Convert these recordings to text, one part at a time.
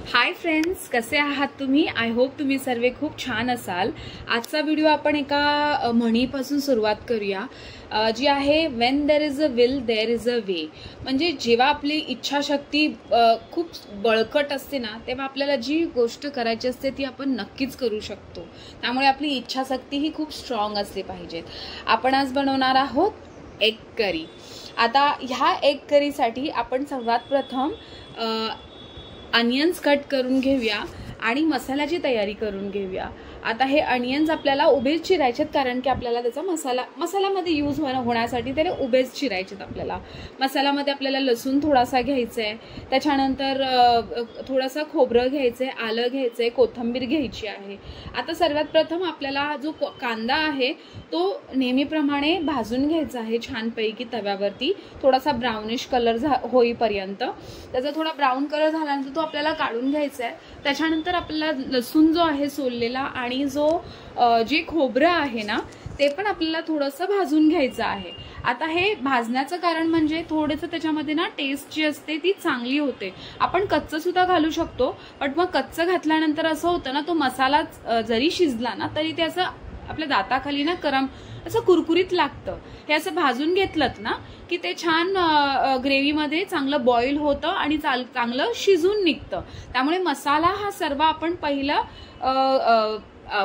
Hi friends, कसे आहात तुम्ही? आय होप तुम्ही सर्व खूप छान असाल। आजचा व्हिडिओ आपण एका म्हणीपासून सुरुवात करूया, जी आहे when there is a will there is a way. म्हणजे जेव्हा आपली इच्छाशक्ती खूप बळकट असते ना, तेव्हा आपल्याला जी गोष्ट करायची असते ती आपण नक्कीच करू शकतो। त्यामुळे आपली इच्छाशक्ती ही खूप स्ट्रॉंग असली पाहिजे। आपण आज बनवणार आहोत एग करी। आता ह्या एग करीसाठी आपण सर्वात प्रथम अनियन्स कट करून घेऊया आणि मसाल्याची तयारी करून घेऊया। आता हे अनियन्स आपल्याला उभेच चिरायचे आहेत, कारण की आपल्याला त्याचा मसाल्यामध्ये यूज होण्यासाठी त्याला उभेच चिरायचे आहेत। आपल्याला मसाल्यामध्ये आपल्याला लसूण थोडासा घ्यायचा आहे, त्याच्यानंतर थोडासा खोबरं घ्यायचं आहे, आलं घ्यायचं आहे, कोथिंबीर घ्यायची आहे। आता सर्वात प्रथम आपल्याला जो कांदा आहे तो नेहमीप्रमाणे भाजून घ्यायचा आहे छानपैकी तव्यावरती, थोडासा ब्राउनिश कलर होईपर्यंत। त्याचा थोडा ब्राऊन कलर झाल्यानंतर तो आपल्याला काढून घ्यायचा आहे। त्याच्यानंतर आपल्याला लसूण जो आहे सोललेला आणि जो जे खोबरं आहे ना, ते पण आपल्याला थोडंसं भाजून घ्यायचं आहे। आता हे भाजण्याचं कारण म्हणजे थोडंसं त्याच्यामध्ये ना टेस्ट जी असते ती चांगली होते। आपण कच्चं सुद्धा घालू शकतो, पण मग कच्चं घातल्यानंतर असं होतं ना, तो मसाला जरी शिजला ना तरी ते असं आपल्या दाताखाली ना असं कुरकुरीत लागतं। हे असं भाजून घेतलं ना की ते छान ग्रेव्हीमध्ये चांगलं बॉईल होतं आणि चांगलं शिजून निघतं। त्यामुळे मसाला हा सर्व आपण पहिलं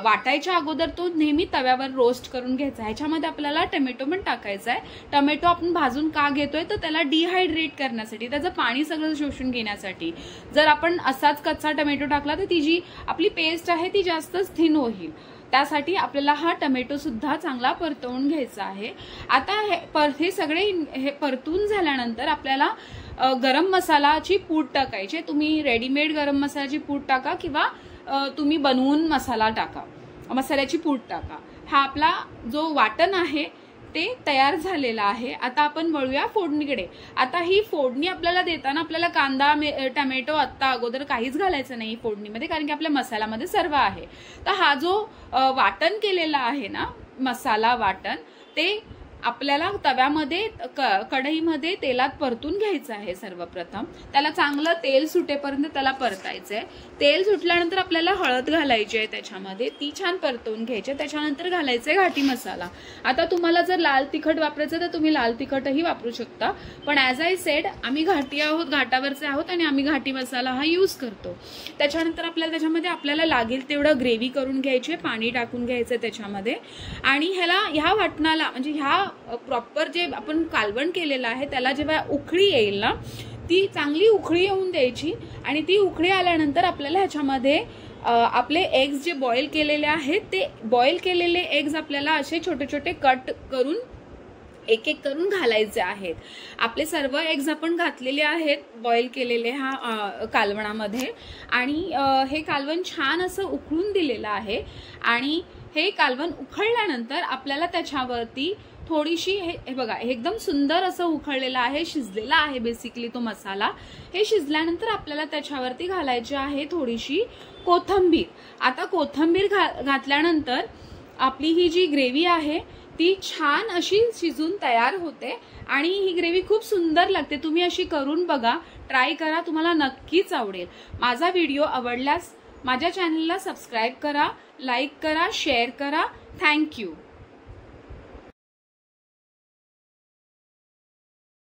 वाटायच्या अगोदर तो नेहमी तव्यावर रोस्ट करून घ्यायचा। ह्याच्यामध्ये आपल्याला टोमॅटो पण टाकायचा आहे। टोमॅटो आपण भाजून का घेतोय तर त्याला डिहायड्रेट करण्यासाठी, त्याचं पाणी सगळं शोषून घेण्यासाठी। जर आपण असाच कच्चा टोमॅटो टाकला तर ती जी आपली पेस्ट आहे ती जास्तच थिन होईल। त्यासाठी आपल्याला हा टोमॅटो सुद्धा चांगला परतवून घ्यायचा आहे। आता हे सगळे परतून झाल्यानंतर आपल्याला गरम मसालाची पूड टाकायची। तुम्ही रेडीमेड गरम मसाल्याची पूड टाका किंवा तुम्ही बनवून मसाल्याची पूड टाका। हा आपला जो वाटण आहे ते तयार झालेला आहे। आता आपण वळूया फोडणीकडे। आता ही फोडणी आपल्याला देताना आपल्याला कांदा टोमॅटो आत्ता अगोदर काहीच घालायचं नाही फोडणीमध्ये, कारण की आपल्या मसाल्यामध्ये सर्व आहे। तर हा जो वाटण केलेला आहे ना, मसाला वाटण, ते आपल्याला तव्यामध्ये कढईमध्ये तेलात परतून घ्यायचं आहे। सर्वप्रथम त्याला चांगलं तेल सुटेपर्यंत त्याला परतायचं आहे। तेल सुटल्यानंतर आपल्याला हळद घालायची आहे त्याच्यामध्ये, ती छान परतवून घ्यायची। त्याच्यानंतर घालायचंय घाटी मसाला। आता तुम्हाला जर लाल तिखट वापरायचं तर तुम्ही लाल तिखटही वापरू शकता, पण ॲज आय सेड आम्ही घाटावरचे आहोत आणि आम्ही घाटी मसाला हा यूज करतो। त्याच्यानंतर त्याच्यामध्ये आपल्याला लागेल तेवढं ग्रेव्ही करून घ्यायची, पाणी टाकून घ्यायचं त्याच्यामध्ये। आणि ह्या वाटणाला म्हणजे ह्या प्रॉपर जे आपण कालवण केलेलं आहे त्याला जेव्हा उकळी येईल ना, ती चांगली उकळी येऊन द्यायची। आणि ती उकळी आल्यानंतर आपल्याला ह्याच्यामध्ये आपले एग्स जे बॉईल केलेले आहेत, ते बॉईल केलेले एग्स आपल्याला असे छोटे छोटे कट करून एक एक करून घालायचे आहेत। आपले सर्व एग्स आपण घातलेले आहेत बॉईल केलेले ह्या कालवणामध्ये। आणि हे कालवण छान असं उकळून दिलेलं आहे। आणि हे कालवण उकळल्यानंतर आपल्याला त्याच्यावरती थोडीशी हे बघा, एकदम सुंदर असं उकळलेलं आहे, शिजलेला आहे बेसिकली तो मसाला। हे शिजल्यानंतर आपल्याला त्याच्यावरती घालायची आहे थोडीशी कोथिंबीर। आता कोथिंबीर घातल्यानंतर आपली ही जी ग्रेव्ही आहे ती छान अशी शिजून तयार होते आणि ही ग्रेव्ही खूप सुंदर लागते। तुम्ही अशी करून बघा, ट्राय करा, तुम्हाला नक्कीच आवडेल। माझा व्हिडिओ आवडल्यास माझ्या चॅनलला सबस्क्राईब करा, लाईक करा, शेअर करा। थँक्यू।